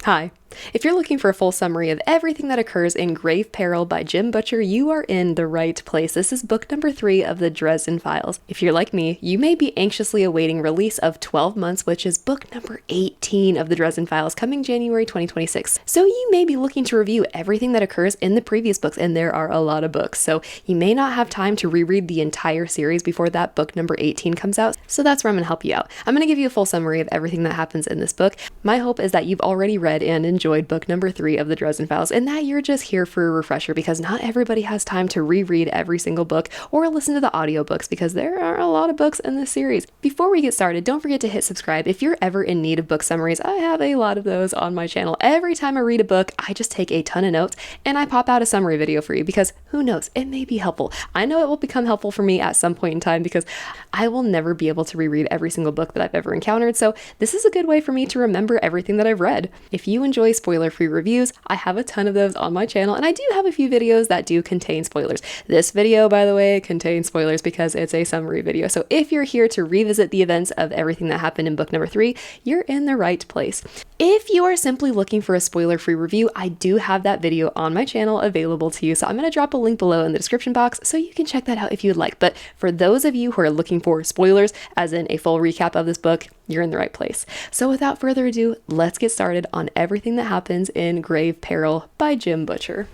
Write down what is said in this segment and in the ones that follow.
Hi. If you're looking for a full summary of everything that occurs in Grave Peril by Jim Butcher, you are in the right place. This is book number 3 of the Dresden Files. If you're like me, you may be anxiously awaiting release of 12 Months, which is book number 18 of the Dresden Files, coming January 2026. So you may be looking to review everything that occurs in the previous books, and there are a lot of books, so you may not have time to reread the entire series before that book number 18 comes out, so that's where I'm going to help you out. I'm going to give you a full summary of everything that happens in this book. My hope is that you've already read and enjoyed book number 3 of the Dresden Files, and that you're just here for a refresher, because not everybody has time to reread every single book or listen to the audiobooks, because there are a lot of books in this series. Before we get started, don't forget to hit subscribe. If you're ever in need of book summaries, I have a lot of those on my channel. Every time I read a book, I just take a ton of notes and I pop out a summary video for you, because who knows, it may be helpful. I know it will become helpful for me at some point in time, because I will never be able to reread every single book that I've ever encountered, so this is a good way for me to remember everything that I've read. If you enjoy spoiler-free reviews, I have a ton of those on my channel, and I do have a few videos that do contain spoilers. This video, by the way, contains spoilers because it's a summary video, so if you're here to revisit the events of everything that happened in book number 3, you're in the right place. If you are simply looking for a spoiler-free review, I do have that video on my channel available to you, so I'm going to drop a link below in the description box so you can check that out if you'd like. But for those of you who are looking for spoilers, as in a full recap of this book, you're in the right place. So without further ado, let's get started on everything that happens in Grave Peril by Jim Butcher.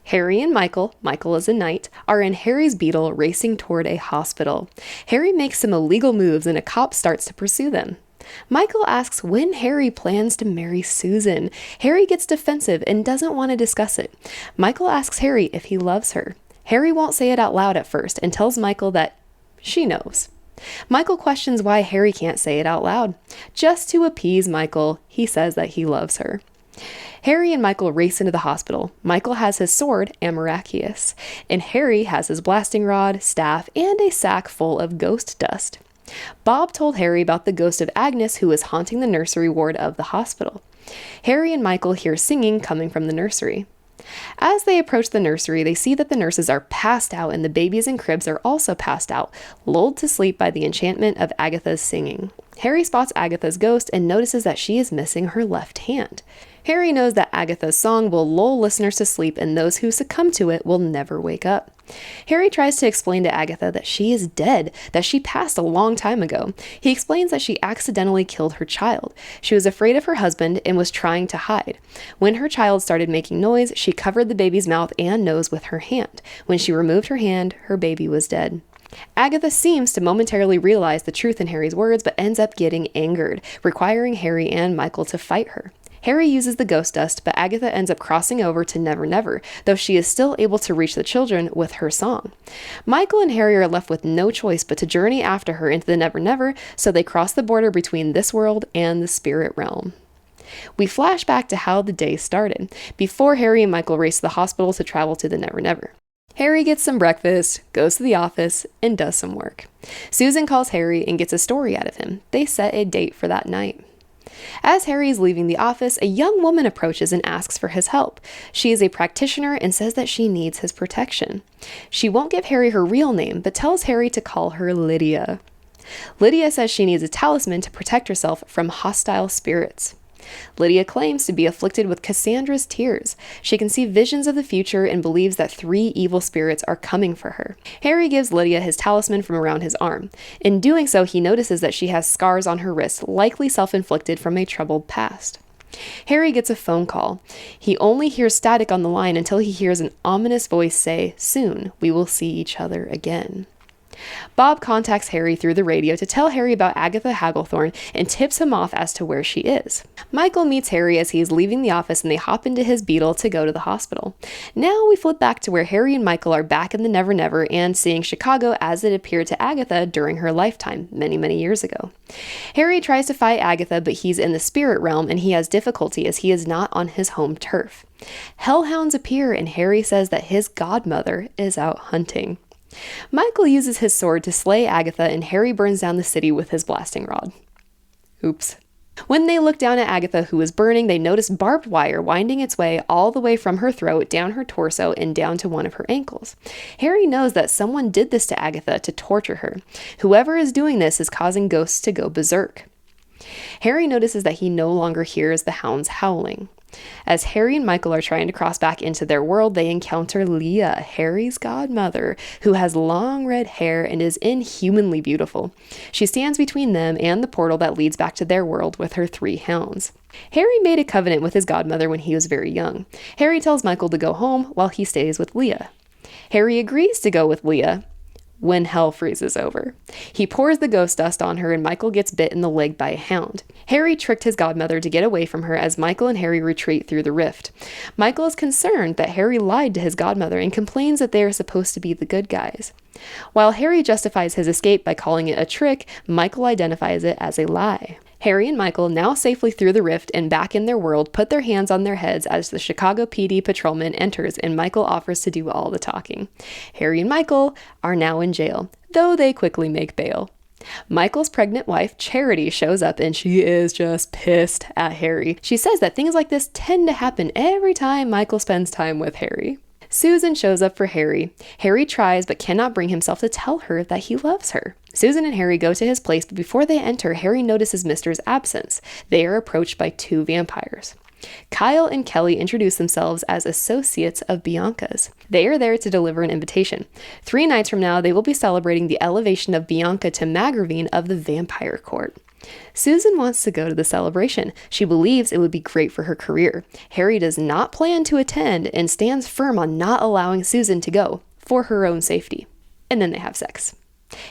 Harry and Michael is a knight, are in Harry's beetle racing toward a hospital. Harry makes some illegal moves and a cop starts to pursue them. Michael asks when Harry plans to marry Susan. Harry gets defensive and doesn't want to discuss it. Michael asks Harry if he loves her. Harry won't say it out loud at first and tells Michael that she knows. Michael questions why Harry can't say it out loud. Just to appease Michael, he says that he loves her. Harry and Michael race into the hospital. Michael has his sword, Amarachius, and Harry has his blasting rod, staff, and a sack full of ghost dust. Bob told Harry about the ghost of Agnes, who was haunting the nursery ward of the hospital. Harry and Michael hear singing coming from the nursery. As they approach the nursery, they see that the nurses are passed out and the babies in cribs are also passed out, lulled to sleep by the enchantment of Agatha's singing. Harry spots Agatha's ghost and notices that she is missing her left hand. Harry knows that Agatha's song will lull listeners to sleep, and those who succumb to it will never wake up. Harry tries to explain to Agatha that she is dead, that she passed a long time ago. He explains that she accidentally killed her child. She was afraid of her husband and was trying to hide. When her child started making noise, she covered the baby's mouth and nose with her hand. When she removed her hand, her baby was dead. Agatha seems to momentarily realize the truth in Harry's words, but ends up getting angered, requiring Harry and Michael to fight her. Harry uses the ghost dust, but Agatha ends up crossing over to Never Never, though she is still able to reach the children with her song. Michael and Harry are left with no choice but to journey after her into the Never Never, so they cross the border between this world and the spirit realm. We flash back to how the day started, before Harry and Michael race to the hospital to travel to the Never Never. Harry gets some breakfast, goes to the office, and does some work. Susan calls Harry and gets a story out of him. They set a date for that night. As Harry is leaving the office, a young woman approaches and asks for his help. She is a practitioner and says that she needs his protection. She won't give Harry her real name, but tells Harry to call her Lydia. Lydia says she needs a talisman to protect herself from hostile spirits. Lydia claims to be afflicted with Cassandra's tears. She can see visions of the future and believes that 3 evil spirits are coming for her. Harry gives Lydia his talisman from around his arm. In doing so, he notices that she has scars on her wrist, likely self-inflicted from a troubled past. Harry gets a phone call. He only hears static on the line until he hears an ominous voice say, "Soon we will see each other again." Bob contacts Harry through the radio to tell Harry about Agatha Hagglethorne and tips him off as to where she is. Michael meets Harry as he is leaving the office and they hop into his beetle to go to the hospital. Now we flip back to where Harry and Michael are back in the Never Never and seeing Chicago as it appeared to Agatha during her lifetime, many years ago. Harry tries to fight Agatha, but he's in the spirit realm and he has difficulty as he is not on his home turf. Hellhounds appear and Harry says that his godmother is out hunting. Michael uses his sword to slay Agatha and Harry burns down the city with his blasting rod. Oops. When they look down at Agatha, who is burning, they notice barbed wire winding its way all the way from her throat, down her torso, and down to one of her ankles. Harry knows that someone did this to Agatha to torture her. Whoever is doing this is causing ghosts to go berserk. Harry notices that he no longer hears the hounds howling. As Harry and Michael are trying to cross back into their world, they encounter Lydia, Harry's godmother, who has long red hair and is inhumanly beautiful. She stands between them and the portal that leads back to their world with her 3 hounds. Harry made a covenant with his godmother when he was very young. Harry tells Michael to go home while he stays with Lydia. Harry agrees to go with Lydia when hell freezes over. He pours the ghost dust on her and Michael gets bit in the leg by a hound. Harry tricked his godmother to get away from her as Michael and Harry retreat through the rift. Michael is concerned that Harry lied to his godmother and complains that they are supposed to be the good guys. While Harry justifies his escape by calling it a trick, Michael identifies it as a lie. Harry and Michael, now safely through the rift and back in their world, put their hands on their heads as the Chicago PD patrolman enters and Michael offers to do all the talking. Harry and Michael are now in jail, though they quickly make bail. Michael's pregnant wife, Charity, shows up and she is just pissed at Harry. She says that things like this tend to happen every time Michael spends time with Harry. Susan shows up for Harry. Harry tries but cannot bring himself to tell her that he loves her. Susan and Harry go to his place, but before they enter, Harry notices Mister's absence. They are approached by 2 vampires. Kyle and Kelly introduce themselves as associates of Bianca's. They are there to deliver an invitation. 3 nights from now, they will be celebrating the elevation of Bianca to Magravine of the Vampire Court. Susan wants to go to the celebration. She believes it would be great for her career. Harry does not plan to attend and stands firm on not allowing Susan to go, for her own safety. And then they have sex.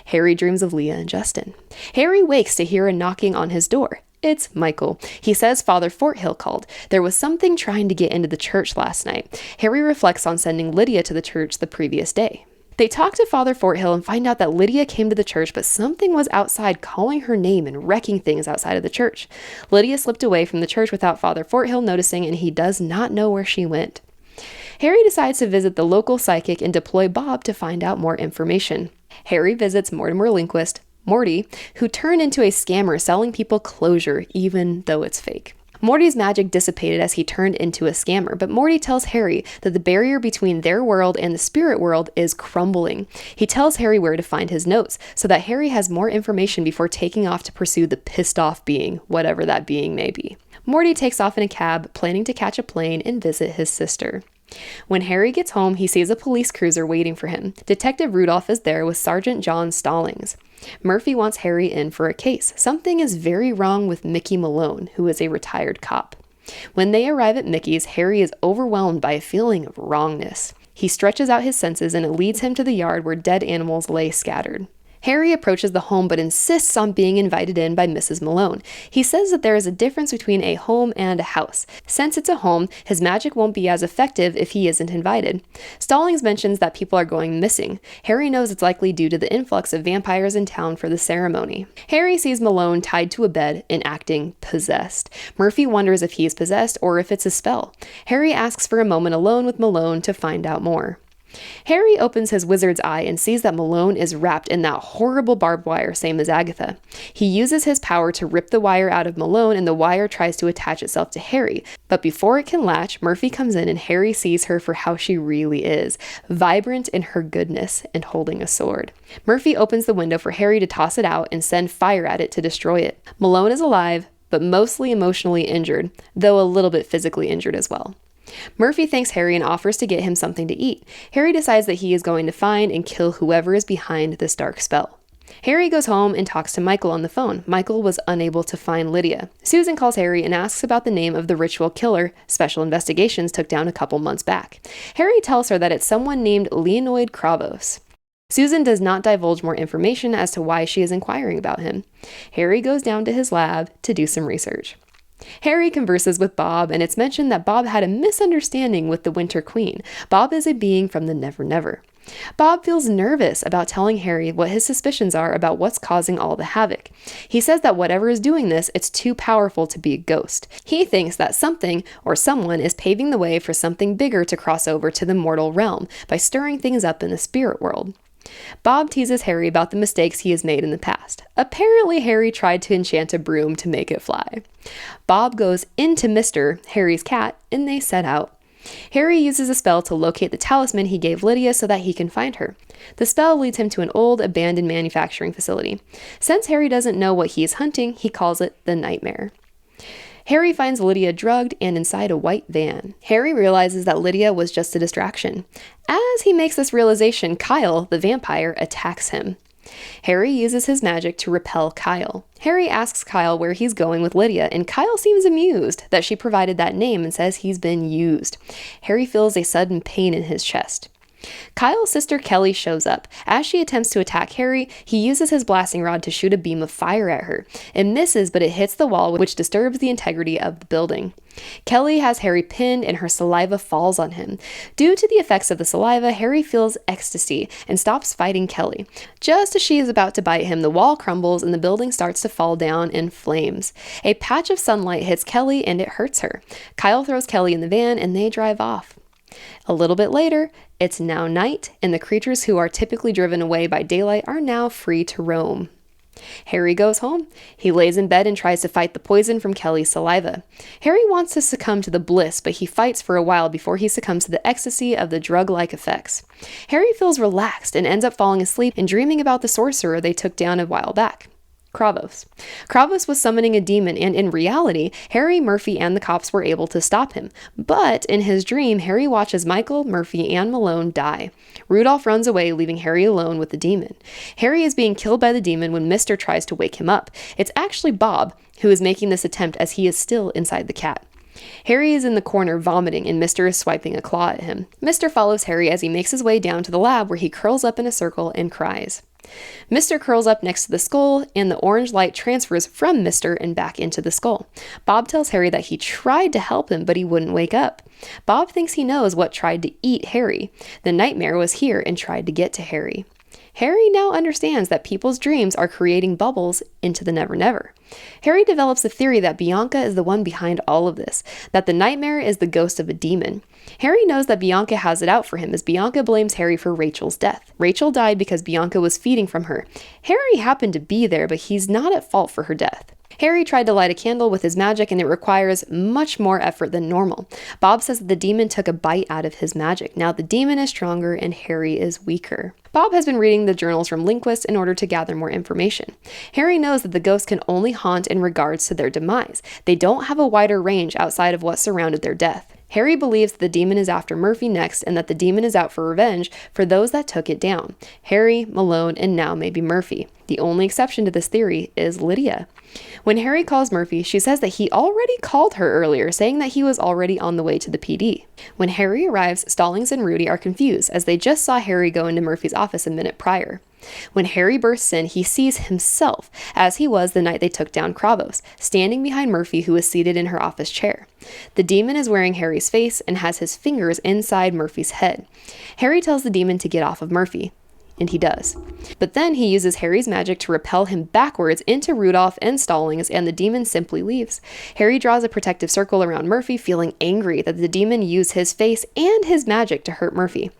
Harry dreams of Leah and Justin. Harry wakes to hear a knocking on his door. It's Michael. He says Father Forthill called. There was something trying to get into the church last night. Harry reflects on sending Lydia to the church the previous day. They talk to Father Forthill and find out that Lydia came to the church, but something was outside calling her name and wrecking things outside of the church. Lydia slipped away from the church without Father Forthill noticing, and he does not know where she went. Harry decides to visit the local psychic and deploy Bob to find out more information. Harry visits Mortimer Linquist, Morty, who turned into a scammer selling people closure, even though it's fake. Morty's magic dissipated as he turned into a scammer, but Morty tells Harry that the barrier between their world and the spirit world is crumbling. He tells Harry where to find his notes, so that Harry has more information before taking off to pursue the pissed-off being, whatever that being may be. Morty takes off in a cab, planning to catch a plane and visit his sister. When Harry gets home, he sees a police cruiser waiting for him. Detective Rudolph is there with Sergeant John Stallings. Murphy wants Harry in for a case. Something is very wrong with Mickey Malone, who is a retired cop. When they arrive at Mickey's, Harry is overwhelmed by a feeling of wrongness. He stretches out his senses and it leads him to the yard where dead animals lay scattered. Harry approaches the home but insists on being invited in by Mrs. Malone. He says that there is a difference between a home and a house. Since it's a home, his magic won't be as effective if he isn't invited. Stallings mentions that people are going missing. Harry knows it's likely due to the influx of vampires in town for the ceremony. Harry sees Malone tied to a bed and acting possessed. Murphy wonders if he is possessed or if it's a spell. Harry asks for a moment alone with Malone to find out more. Harry opens his wizard's eye and sees that Malone is wrapped in that horrible barbed wire, same as Agatha. He uses his power to rip the wire out of Malone and the wire tries to attach itself to Harry. But before it can latch, Murphy comes in and Harry sees her for how she really is, vibrant in her goodness and holding a sword. Murphy opens the window for Harry to toss it out and send fire at it to destroy it. Malone is alive, but mostly emotionally injured, though a little bit physically injured as well. Murphy thanks Harry and offers to get him something to eat. Harry decides that he is going to find and kill whoever is behind this dark spell. Harry goes home and talks to Michael on the phone. Michael was unable to find Lydia. Susan calls Harry and asks about the name of the ritual killer Special Investigations took down a couple months back. Harry tells her that it's someone named Leonid Kravos. Susan does not divulge more information as to why she is inquiring about him. Harry goes down to his lab to do some research. Harry converses with Bob, and it's mentioned that Bob had a misunderstanding with the Winter Queen. Bob is a being from the Never Never. Bob feels nervous about telling Harry what his suspicions are about what's causing all the havoc. He says that whatever is doing this, it's too powerful to be a ghost. He thinks that something or someone is paving the way for something bigger to cross over to the mortal realm by stirring things up in the spirit world. Bob teases Harry about the mistakes he has made in the past. Apparently, Harry tried to enchant a broom to make it fly. Bob goes into Mr., Harry's cat, and they set out. Harry uses a spell to locate the talisman he gave Lydia so that he can find her. The spell leads him to an old, abandoned manufacturing facility. Since Harry doesn't know what he is hunting, he calls it the Nightmare. Harry finds Lydia drugged and inside a white van. Harry realizes that Lydia was just a distraction. As he makes this realization, Kyle, the vampire, attacks him. Harry uses his magic to repel Kyle. Harry asks Kyle where he's going with Lydia, and Kyle seems amused that she provided that name and says he's been used. Harry feels a sudden pain in his chest. Kyle's sister Kelly shows up. As she attempts to attack Harry, he uses his blasting rod to shoot a beam of fire at her. It misses, but it hits the wall, which disturbs the integrity of the building. Kelly has Harry pinned and her saliva falls on him. Due to the effects of the saliva, Harry feels ecstasy and stops fighting Kelly. Just as she is about to bite him, the wall crumbles and the building starts to fall down in flames. A patch of sunlight hits Kelly and it hurts her. Kyle throws Kelly in the van and they drive off. A little bit later, it's now night, and the creatures who are typically driven away by daylight are now free to roam. Harry goes home. He lays in bed and tries to fight the poison from Kelly's saliva. Harry wants to succumb to the bliss, but he fights for a while before he succumbs to the ecstasy of the drug-like effects. Harry feels relaxed and ends up falling asleep and dreaming about the sorcerer they took down a while back. Kravos. Kravos was summoning a demon, and in reality, Harry, Murphy, and the cops were able to stop him. But in his dream, Harry watches Michael, Murphy, and Malone die. Rudolph runs away, leaving Harry alone with the demon. Harry is being killed by the demon when Mr. tries to wake him up. It's actually Bob who is making this attempt as he is still inside the cat. Harry is in the corner vomiting and Mr. is swiping a claw at him. Mr. follows Harry as he makes his way down to the lab where he curls up in a circle and cries. Mr. curls up next to the skull, and the orange light transfers from Mr. and back into the skull. Bob tells Harry that he tried to help him, but he wouldn't wake up. Bob thinks he knows what tried to eat Harry. The nightmare was here and tried to get to Harry. Harry now understands that people's dreams are creating bubbles into the Never Never. Harry develops a theory that Bianca is the one behind all of this, that the nightmare is the ghost of a demon. Harry knows that Bianca has it out for him as Bianca blames Harry for Rachel's death. Rachel died because Bianca was feeding from her. Harry happened to be there, but he's not at fault for her death. Harry tried to light a candle with his magic and it requires much more effort than normal. Bob says that the demon took a bite out of his magic. Now the demon is stronger and Harry is weaker. Bob has been reading the journals from Lindquist in order to gather more information. Harry knows that the ghosts can only haunt in regards to their demise. They don't have a wider range outside of what surrounded their death. Harry believes that the demon is after Murphy next and that the demon is out for revenge for those that took it down. Harry, Malone, and now maybe Murphy. The only exception to this theory is Lydia. When Harry calls Murphy, she says that he already called her earlier, saying that he was already on the way to the PD. When Harry arrives, Stallings and Rudy are confused as they just saw Harry go into Murphy's office a minute prior. When Harry bursts in, he sees himself as he was the night they took down Kravos, standing behind Murphy, who is seated in her office chair. The demon is wearing Harry's face and has his fingers inside Murphy's head. Harry tells the demon to get off of Murphy, and he does. But then he uses Harry's magic to repel him backwards into Rudolph and Stallings, and the demon simply leaves. Harry draws a protective circle around Murphy, feeling angry that the demon used his face and his magic to hurt Murphy.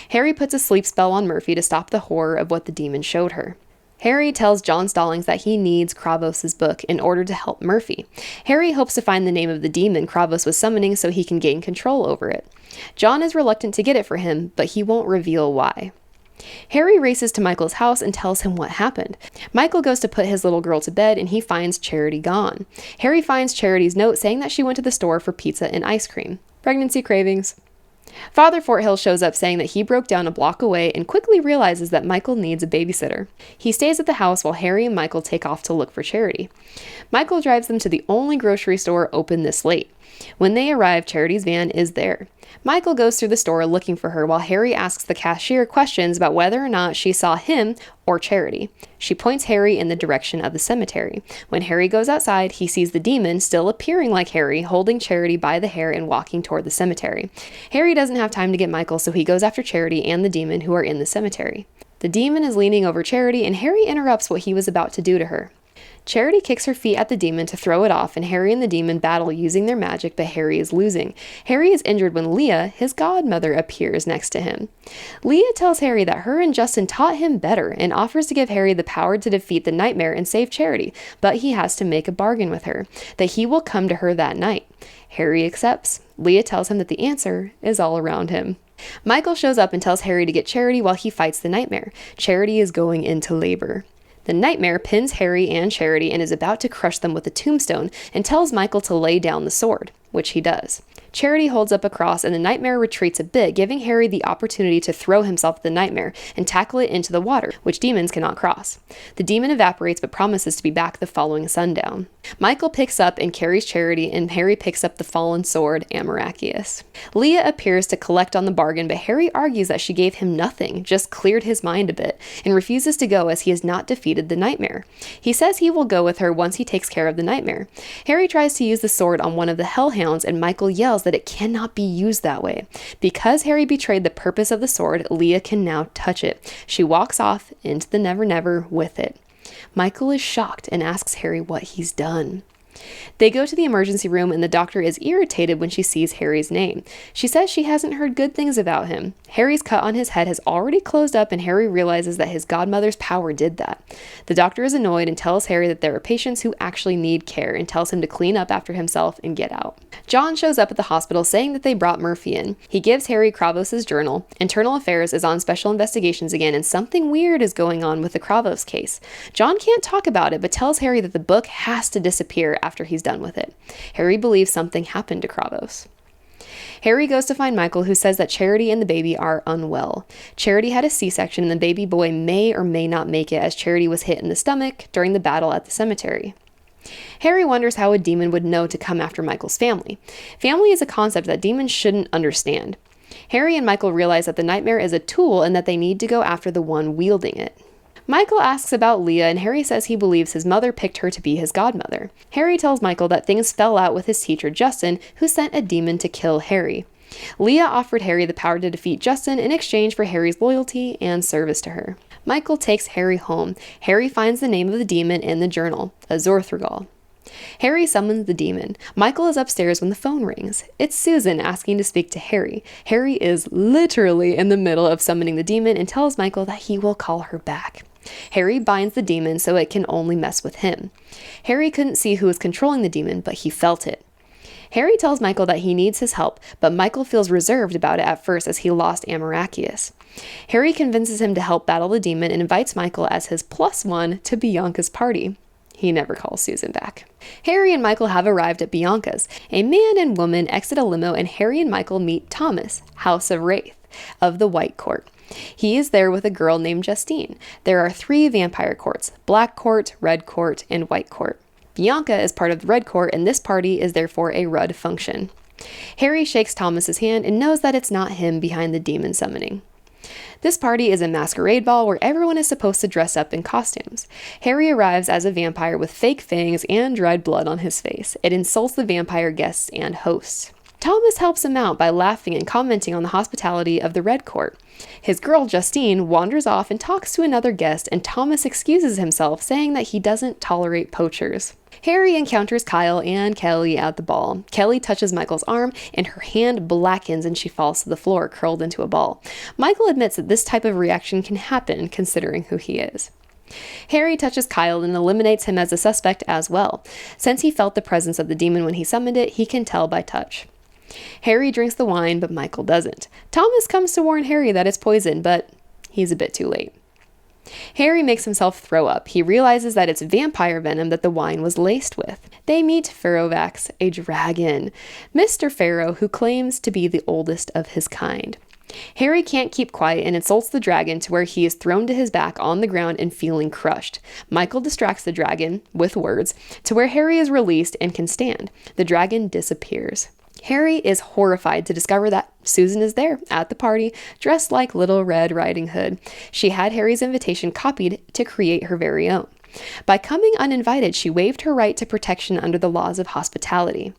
Harry puts a sleep spell on Murphy to stop the horror of what the demon showed her. Harry tells John Stallings that he needs Kravos' book in order to help Murphy. Harry hopes to find the name of the demon Kravos was summoning so he can gain control over it. John is reluctant to get it for him, but he won't reveal why. Harry races to Michael's house and tells him what happened. Michael goes to put his little girl to bed and he finds Charity gone. Harry finds Charity's note saying that she went to the store for pizza and ice cream. Pregnancy cravings. Father Forthill shows up saying that he broke down a block away and quickly realizes that Michael needs a babysitter. He stays at the house while Harry and Michael take off to look for Charity. Michael drives them to the only grocery store open this late. When they arrive, Charity's van is there. Michael goes through the store looking for her while Harry asks the cashier questions about whether or not she saw him or Charity. She points Harry in the direction of the cemetery. When Harry goes outside, he sees the demon, still appearing like Harry, holding Charity by the hair and walking toward the cemetery. Harry doesn't have time to get Michael, so he goes after Charity and the demon who are in the cemetery. The demon is leaning over Charity and Harry interrupts what he was about to do to her. Charity kicks her feet at the demon to throw it off, and Harry and the demon battle using their magic, but Harry is losing. Harry is injured when Leah, his godmother, appears next to him. Leah tells Harry that her and Justin taught him better and offers to give Harry the power to defeat the nightmare and save Charity, but he has to make a bargain with her, that he will come to her that night. Harry accepts. Leah tells him that the answer is all around him. Michael shows up and tells Harry to get Charity while he fights the nightmare. Charity is going into labor. The nightmare pins Harry and Charity and is about to crush them with a tombstone and tells Michael to lay down the sword, which he does. Charity holds up a cross and the nightmare retreats a bit, giving Harry the opportunity to throw himself at the nightmare and tackle it into the water, which demons cannot cross. The demon evaporates but promises to be back the following sundown. Michael picks up and carries Charity, and Harry picks up the fallen sword, Amarachius. Leah appears to collect on the bargain, but Harry argues that she gave him nothing, just cleared his mind a bit, and refuses to go as he has not defeated the nightmare. He says he will go with her once he takes care of the nightmare. Harry tries to use the sword on one of the hellhounds, and Michael yells that it cannot be used that way. Because Harry betrayed the purpose of the sword, Leah can now touch it. She walks off into the Never Never with it. Michael is shocked and asks Harry what he's done. They go to the emergency room and the doctor is irritated when she sees Harry's name. She says she hasn't heard good things about him. Harry's cut on his head has already closed up and Harry realizes that his godmother's power did that. The doctor is annoyed and tells Harry that there are patients who actually need care and tells him to clean up after himself and get out. John shows up at the hospital saying that they brought Murphy in. He gives Harry Kravos' journal. Internal Affairs is on special investigations again and something weird is going on with the Kravos case. John can't talk about it but tells Harry that the book has to disappear after he's done with it. Harry believes something happened to Kravos. Harry goes to find Michael, who says that Charity and the baby are unwell. Charity had a C-section and the baby boy may or may not make it as Charity was hit in the stomach during the battle at the cemetery. Harry wonders how a demon would know to come after Michael's family. Family is a concept that demons shouldn't understand. Harry and Michael realize that the nightmare is a tool and that they need to go after the one wielding it. Michael asks about Leah and Harry says he believes his mother picked her to be his godmother. Harry tells Michael that things fell out with his teacher Justin, who sent a demon to kill Harry. Leah offered Harry the power to defeat Justin in exchange for Harry's loyalty and service to her. Michael takes Harry home. Harry finds the name of the demon in the journal, Azorthregal. Harry summons the demon. Michael is upstairs when the phone rings. It's Susan asking to speak to Harry. Harry is literally in the middle of summoning the demon and tells Michael that he will call her back. Harry binds the demon so it can only mess with him. Harry couldn't see who was controlling the demon, but he felt it. Harry tells Michael that he needs his help, but Michael feels reserved about it at first as he lost Amarachius. Harry convinces him to help battle the demon and invites Michael as his +1 to Bianca's party. He never calls Susan back. Harry and Michael have arrived at Bianca's. A man and woman exit a limo and Harry and Michael meet Thomas, House of Wraith, of the White Court. He is there with a girl named Justine. There are 3 vampire courts, Black Court, Red Court, and White Court. Bianca is part of the Red Court and this party is therefore a Rudd function. Harry shakes Thomas's hand and knows that it's not him behind the demon summoning. This party is a masquerade ball where everyone is supposed to dress up in costumes. Harry arrives as a vampire with fake fangs and dried blood on his face. It insults the vampire guests and hosts. Thomas helps him out by laughing and commenting on the hospitality of the Red Court. His girl, Justine, wanders off and talks to another guest, and Thomas excuses himself, saying that he doesn't tolerate poachers. Harry encounters Kyle and Kelly at the ball. Kelly touches Michael's arm, and her hand blackens and she falls to the floor, curled into a ball. Michael admits that this type of reaction can happen, considering who he is. Harry touches Kyle and eliminates him as a suspect as well. Since he felt the presence of the demon when he summoned it, he can tell by touch. Harry drinks the wine, but Michael doesn't. Thomas comes to warn Harry that it's poison, but he's a bit too late. Harry makes himself throw up. He realizes that it's vampire venom that the wine was laced with. They meet Pharaohvax, a dragon, Mr. Pharaoh, who claims to be the oldest of his kind. Harry can't keep quiet and insults the dragon to where he is thrown to his back on the ground and feeling crushed. Michael distracts the dragon, with words, to where Harry is released and can stand. The dragon disappears. Harry is horrified to discover that Susan is there at the party, dressed like Little Red Riding Hood. She had Harry's invitation copied to create her very own. By coming uninvited, she waived her right to protection under the laws of hospitality.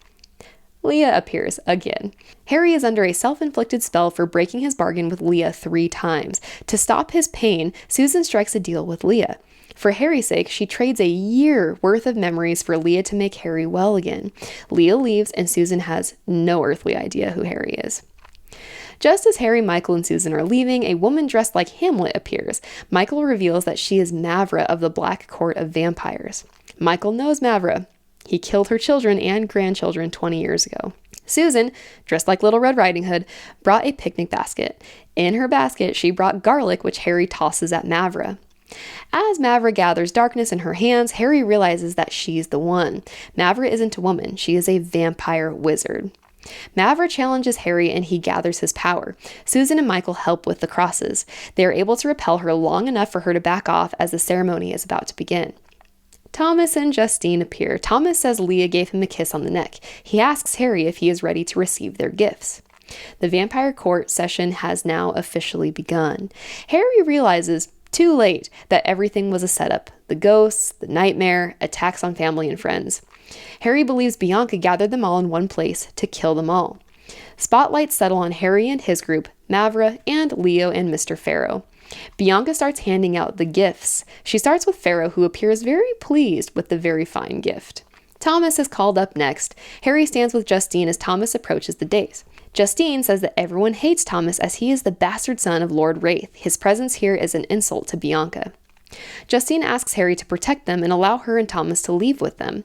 Leah appears again. Harry is under a self-inflicted spell for breaking his bargain with Leah 3 times. To stop his pain, Susan strikes a deal with Leah. For Harry's sake, she trades a year worth of memories for Leah to make Harry well again. Leah leaves, and Susan has no earthly idea who Harry is. Just as Harry, Michael, and Susan are leaving, a woman dressed like Hamlet appears. Michael reveals that she is Mavra of the Black Court of Vampires. Michael knows Mavra. He killed her children and grandchildren 20 years ago. Susan, dressed like Little Red Riding Hood, brought a picnic basket. In her basket, she brought garlic, which Harry tosses at Mavra. As Mavra gathers darkness in her hands, Harry realizes that she's the one. Mavra isn't a woman. She is a vampire wizard. Mavra challenges Harry and he gathers his power. Susan and Michael help with the crosses. They are able to repel her long enough for her to back off as the ceremony is about to begin. Thomas and Justine appear. Thomas says Leah gave him a kiss on the neck. He asks Harry if he is ready to receive their gifts. The vampire court session has now officially begun. Harry realizes, too late, that everything was a setup. The ghosts, the nightmare, attacks on family and friends. Harry believes Bianca gathered them all in one place to kill them all. Spotlights settle on Harry and his group, Mavra, and Leo and Mr. Farrow. Bianca starts handing out the gifts. She starts with Farrow, who appears very pleased with the very fine gift. Thomas is called up next. Harry stands with Justine as Thomas approaches the dais. Justine says that everyone hates Thomas as he is the bastard son of Lord Wraith. His presence here is an insult to Bianca. Justine asks Harry to protect them and allow her and Thomas to leave with them.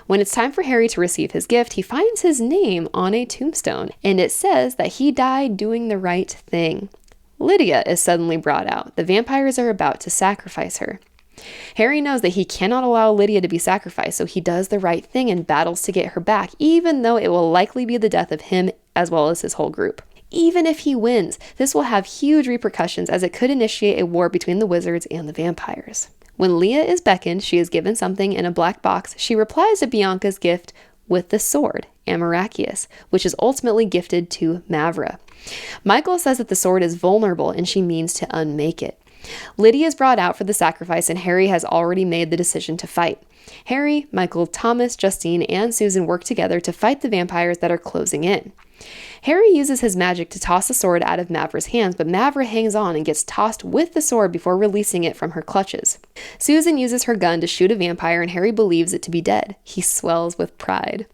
When it's time for Harry to receive his gift, he finds his name on a tombstone, and it says that he died doing the right thing. Lydia is suddenly brought out. The vampires are about to sacrifice her. Harry knows that he cannot allow Lydia to be sacrificed, so he does the right thing and battles to get her back, even though it will likely be the death of him as well as his whole group. Even if he wins, this will have huge repercussions as it could initiate a war between the wizards and the vampires. When Leah is beckoned, she is given something in a black box. She replies to Bianca's gift with the sword, Amarachius, which is ultimately gifted to Mavra. Michael says that the sword is vulnerable and she means to unmake it. Lydia is brought out for the sacrifice and Harry has already made the decision to fight. Harry, Michael, Thomas, Justine, and Susan work together to fight the vampires that are closing in. Harry uses his magic to toss the sword out of Mavra's hands, but Mavra hangs on and gets tossed with the sword before releasing it from her clutches. Susan uses her gun to shoot a vampire and Harry believes it to be dead. He swells with pride.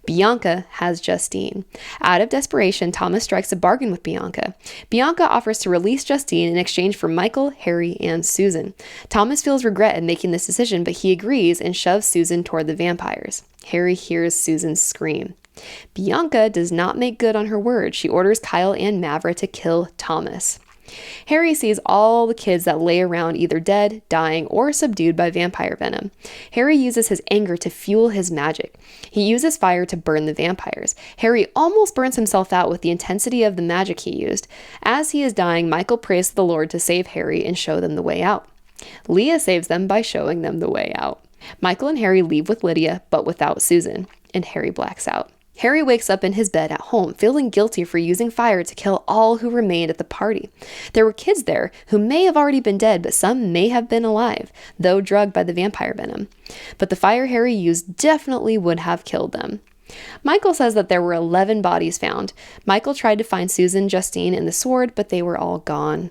Bianca has Justine. Out of desperation, Thomas strikes a bargain with Bianca. Bianca offers to release Justine in exchange for Michael, Harry, and Susan. Thomas feels regret in making this decision, but he agrees and shoves Susan toward the vampires. Harry hears Susan scream. Bianca does not make good on her word. She orders Kyle and Mavra to kill Thomas. Harry sees all the kids that lay around either dead, dying, or subdued by vampire venom. Harry uses his anger to fuel his magic. He uses fire to burn the vampires. Harry almost burns himself out with the intensity of the magic he used. As he is dying, Michael prays to the Lord to save Harry and show them the way out. Leah saves them by showing them the way out. Michael and Harry leave with Lydia, but without Susan, and Harry blacks out. Harry wakes up in his bed at home, feeling guilty for using fire to kill all who remained at the party. There were kids there who may have already been dead, but some may have been alive, though drugged by the vampire venom. But the fire Harry used definitely would have killed them. Michael says that there were 11 bodies found. Michael tried to find Susan, Justine, and the sword, but they were all gone.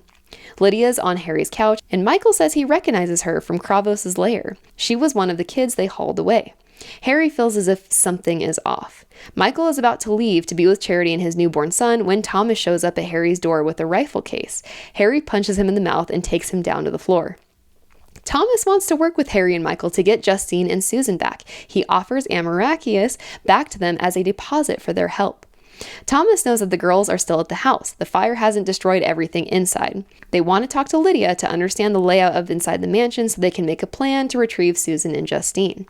Lydia's on Harry's couch, and Michael says he recognizes her from Kravos' lair. She was one of the kids they hauled away. Harry feels as if something is off. Michael is about to leave to be with Charity and his newborn son when Thomas shows up at Harry's door with a rifle case. Harry punches him in the mouth and takes him down to the floor. Thomas wants to work with Harry and Michael to get Justine and Susan back. He offers Amarachius back to them as a deposit for their help. Thomas knows that the girls are still at the house. The fire hasn't destroyed everything inside. They want to talk to Lydia to understand the layout of inside the mansion so they can make a plan to retrieve Susan and Justine.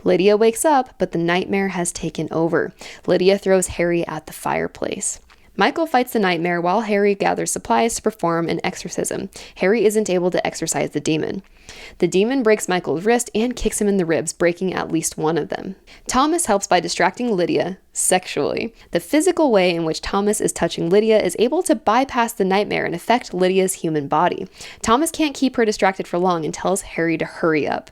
Lydia wakes up, but the nightmare has taken over. Lydia throws Harry at the fireplace. Michael fights the nightmare while Harry gathers supplies to perform an exorcism. Harry isn't able to exorcise the demon. The demon breaks Michael's wrist and kicks him in the ribs, breaking at least one of them. Thomas helps by distracting Lydia sexually. The physical way in which Thomas is touching Lydia is able to bypass the nightmare and affect Lydia's human body. Thomas can't keep her distracted for long and tells Harry to hurry up.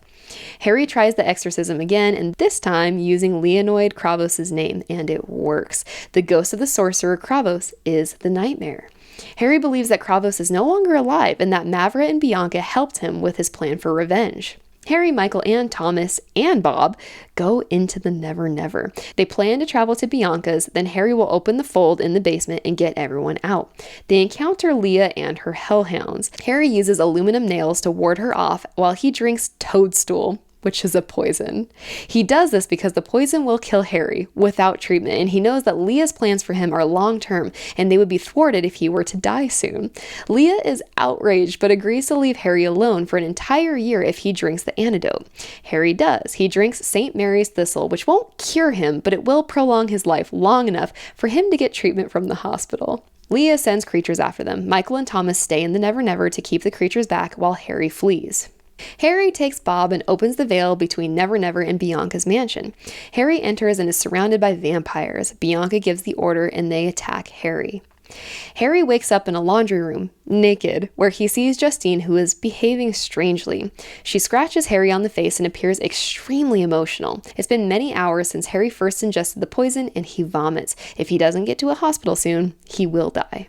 Harry tries the exorcism again, and this time using Leonid Kravos' name, and it works. The ghost of the sorcerer Kravos is the nightmare. Harry believes that Kravos is no longer alive and that Mavra and Bianca helped him with his plan for revenge. Harry, Michael, and Thomas, and Bob go into the Never Never. They plan to travel to Bianca's, then Harry will open the fold in the basement and get everyone out. They encounter Leah and her hellhounds. Harry uses aluminum nails to ward her off while he drinks toadstool, which is a poison. He does this because the poison will kill Harry without treatment, and he knows that Leah's plans for him are long-term, and they would be thwarted if he were to die soon. Leah is outraged, but agrees to leave Harry alone for an entire year if he drinks the antidote. Harry does. He drinks St. Mary's Thistle, which won't cure him, but it will prolong his life long enough for him to get treatment from the hospital. Leah sends creatures after them. Michael and Thomas stay in the Never Never to keep the creatures back while Harry flees. Harry takes Bob and opens the veil between Never Never and Bianca's mansion. Harry enters and is surrounded by vampires. Bianca gives the order and they attack Harry. Harry wakes up in a laundry room, naked, where he sees Justine, who is behaving strangely. She scratches Harry on the face and appears extremely emotional. It's been many hours since Harry first ingested the poison and he vomits. If he doesn't get to a hospital soon, he will die.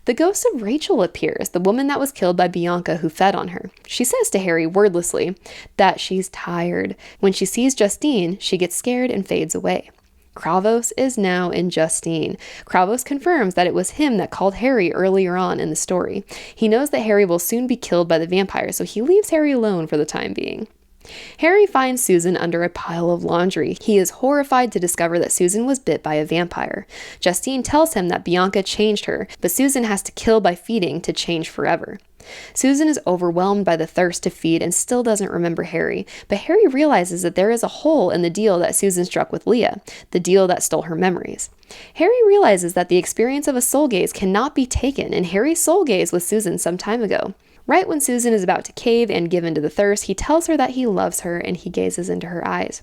The ghost of Rachel appears, the woman that was killed by Bianca who fed on her. She says to Harry wordlessly that she's tired. When she sees Justine, she gets scared and fades away. Kravos is now in Justine. Kravos confirms that it was him that called Harry earlier on in the story. He knows that Harry will soon be killed by the vampire, so he leaves Harry alone for the time being. Harry finds Susan under a pile of laundry. He is horrified to discover that Susan was bit by a vampire. Justine tells him that Bianca changed her, but Susan has to kill by feeding to change forever. Susan is overwhelmed by the thirst to feed and still doesn't remember Harry, but Harry realizes that there is a hole in the deal that Susan struck with Leah, the deal that stole her memories. Harry realizes that the experience of a soul gaze cannot be taken, and Harry soul gazed with Susan some time ago. Right when Susan is about to cave and give in to the thirst, he tells her that he loves her and he gazes into her eyes.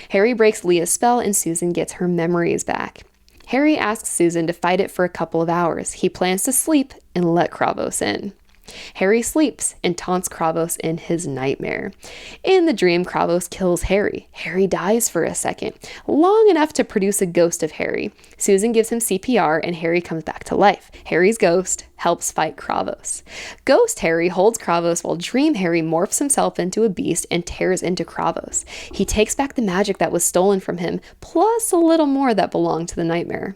Harry breaks Leah's spell and Susan gets her memories back. Harry asks Susan to fight it for a couple of hours. He plans to sleep and let Kravos in. Harry sleeps and taunts Kravos in his nightmare. In the dream, Kravos kills Harry. Harry dies for a second, long enough to produce a ghost of Harry. Susan gives him CPR and Harry comes back to life. Harry's ghost helps fight Kravos. Ghost Harry holds Kravos while Dream Harry morphs himself into a beast and tears into Kravos. He takes back the magic that was stolen from him, plus a little more that belonged to the nightmare.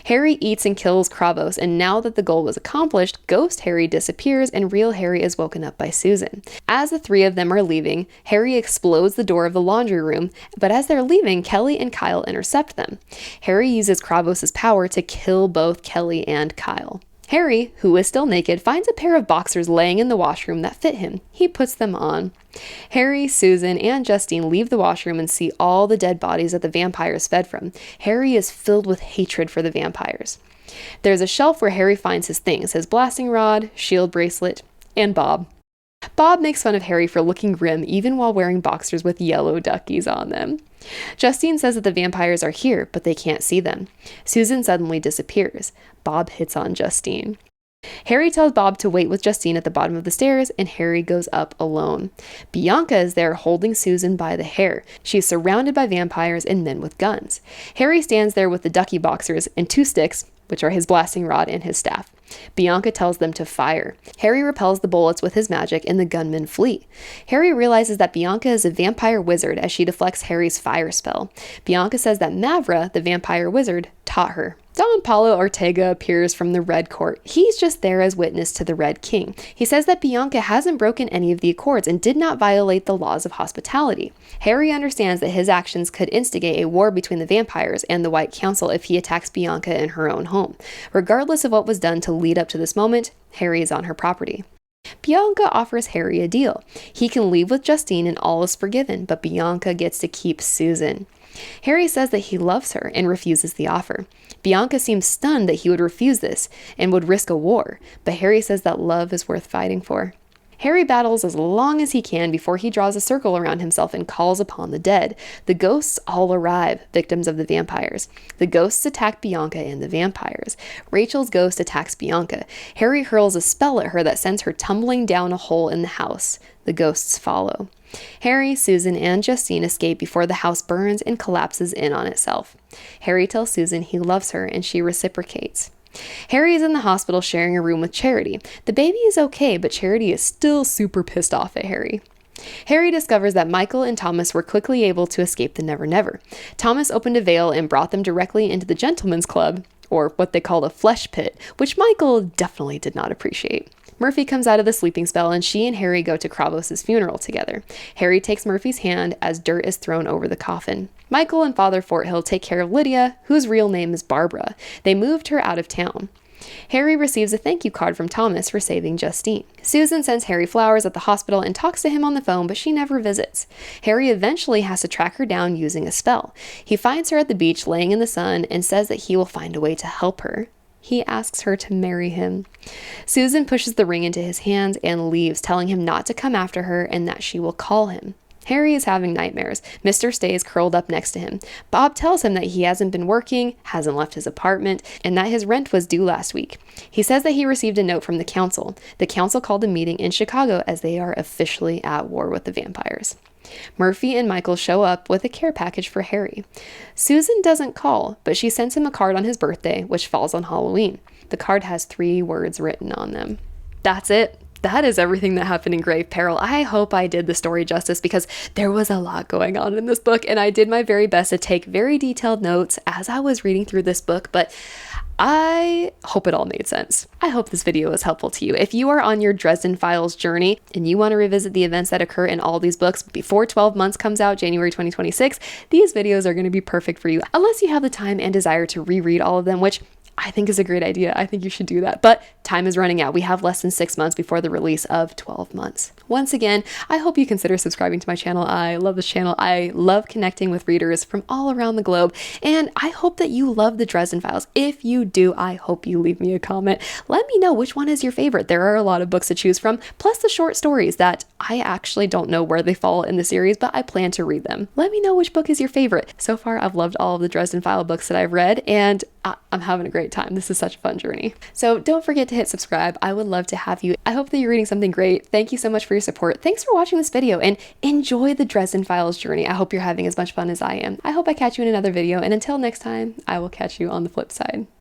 Harry eats and kills Kravos, and now that the goal was accomplished, Ghost Harry disappears and real Harry is woken up by Susan. As the three of them are leaving, Harry explodes the door of the laundry room, but as they're leaving, Kelly and Kyle intercept them. Harry uses Kravos' power to kill both Kelly and Kyle. Harry, who is still naked, finds a pair of boxers laying in the washroom that fit him. He puts them on. Harry, Susan, and Justine leave the washroom and see all the dead bodies that the vampires fed from. Harry is filled with hatred for the vampires. There's a shelf where Harry finds his things, his blasting rod, shield bracelet, and Bob. Bob makes fun of Harry for looking grim even while wearing boxers with yellow duckies on them. Justine says that the vampires are here, but they can't see them. Susan suddenly disappears. Bob hits on Justine. Harry tells Bob to wait with Justine at the bottom of the stairs, and Harry goes up alone. Bianca is there holding Susan by the hair. She's surrounded by vampires and men with guns. Harry stands there with the ducky boxers and two sticks, which are his blasting rod and his staff. Bianca tells them to fire. Harry repels the bullets with his magic and the gunmen flee. Harry realizes that Bianca is a vampire wizard as she deflects Harry's fire spell. Bianca says that Mavra, the vampire wizard, taught her. Don Paulo Ortega appears from the Red Court. He's just there as witness to the Red King. He says that Bianca hasn't broken any of the accords and did not violate the laws of hospitality. Harry understands that his actions could instigate a war between the vampires and the White Council if he attacks Bianca in her own home. Regardless of what was done to lead up to this moment, Harry is on her property. Bianca offers Harry a deal. He can leave with Justine and all is forgiven, but Bianca gets to keep Susan. Harry says that he loves her and refuses the offer. Bianca seems stunned that he would refuse this and would risk a war, but Harry says that love is worth fighting for. Harry battles as long as he can before he draws a circle around himself and calls upon the dead. The ghosts all arrive, victims of the vampires. The ghosts attack Bianca and the vampires. Rachel's ghost attacks Bianca. Harry hurls a spell at her that sends her tumbling down a hole in the house. The ghosts follow. Harry, Susan, and Justine escape before the house burns and collapses in on itself. Harry tells Susan he loves her and she reciprocates. Harry is in the hospital sharing a room with Charity. The baby is okay, but Charity is still super pissed off at Harry. Harry discovers that Michael and Thomas were quickly able to escape the Never Never. Thomas opened a veil and brought them directly into the Gentleman's Club, or what they call a flesh pit, which Michael definitely did not appreciate. Murphy comes out of the sleeping spell and she and Harry go to Kravos' funeral together. Harry takes Murphy's hand as dirt is thrown over the coffin. Michael and Father Forthill take care of Lydia, whose real name is Barbara. They moved her out of town. Harry receives a thank you card from Thomas for saving Justine. Susan sends Harry flowers at the hospital and talks to him on the phone, but she never visits. Harry eventually has to track her down using a spell. He finds her at the beach laying in the sun and says that he will find a way to help her. He asks her to marry him. Susan pushes the ring into his hands and leaves, telling him not to come after her and that she will call him. Harry is having nightmares. Mr. stays curled up next to him. Bob tells him that he hasn't been working, hasn't left his apartment, and that his rent was due last week. He says that he received a note from the council. The council called a meeting in Chicago as they are officially at war with the vampires. Murphy and Michael show up with a care package for Harry. Susan doesn't call, but she sends him a card on his birthday, which falls on Halloween. The card has 3 words written on them. That's it. That is everything that happened in Grave Peril. I hope I did the story justice because there was a lot going on in this book, and I did my very best to take very detailed notes as I was reading through this book, but I hope it all made sense. I hope this video was helpful to you. If you are on your Dresden Files journey and you want to revisit the events that occur in all these books before 12 months comes out, January 2026, these videos are going to be perfect for you, unless you have the time and desire to reread all of them, which I think is a great idea. I think you should do that. But time is running out. We have less than 6 months before the release of 12 months. Once again, I hope you consider subscribing to my channel. I love this channel. I love connecting with readers from all around the globe. And I hope that you love the Dresden Files. If you do, I hope you leave me a comment. Let me know which one is your favorite. There are a lot of books to choose from, plus the short stories that I actually don't know where they fall in the series, but I plan to read them. Let me know which book is your favorite. So far, I've loved all of the Dresden File books that I've read, and I'm having a great time. This is such a fun journey. So don't forget to hit subscribe. I would love to have you. I hope that you're reading something great. Thank you so much for your support. Thanks for watching this video and enjoy the Dresden Files journey. I hope you're having as much fun as I am. I hope I catch you in another video, and until next time, I will catch you on the flip side.